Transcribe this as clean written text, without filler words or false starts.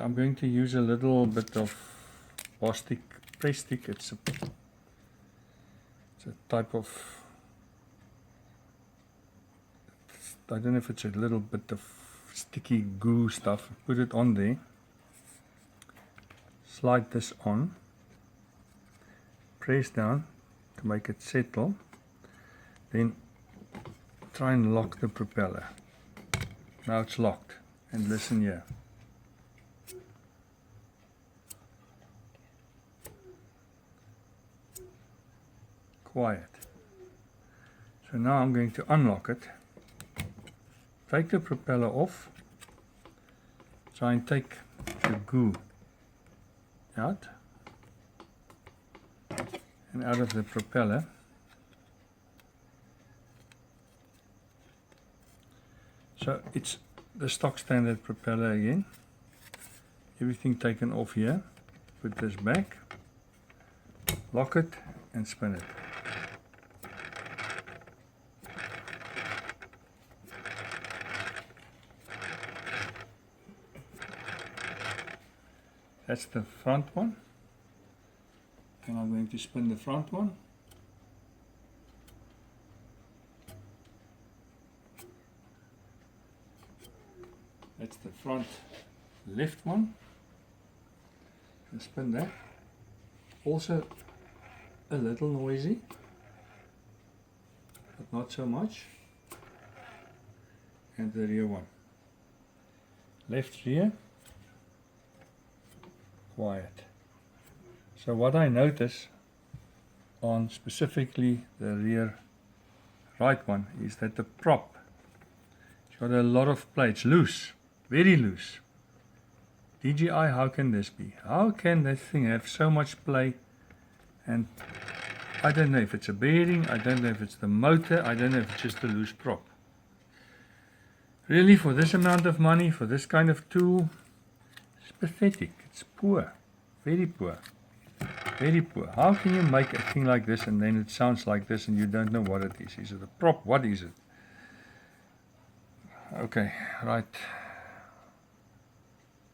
So I'm going to use a little bit of plastic press stick. It's a type of, I don't know if it's a little bit of sticky goo stuff. Put it on there. Slide this on. Press down to make it settle. Then try and lock the propeller. Now it's locked. And listen here. Quiet. So now I'm going to unlock it. Take the propeller off. Try and take the goo out and out of the propeller. So it's the stock standard propeller again. Everything taken off here. Put this back, lock it and spin it. That's the front one. And I'm going to spin the front one. That's the front left one. And spin that. Also a little noisy, but not so much. And the rear one. Left rear. Quiet. So what I notice on specifically the rear right one is that the prop, it's got a lot of play. It's loose, very loose. DJI, how can this be? How can that thing have so much play? And I don't know if it's a bearing, I don't know if it's the motor, I don't know if it's just a loose prop. Really, for this amount of money, for this kind of tool, it's pathetic. It's poor. Very poor. Very poor. How can you make a thing like this and then it sounds like this and you don't know what it is? Is it a prop? What is it? Okay, right.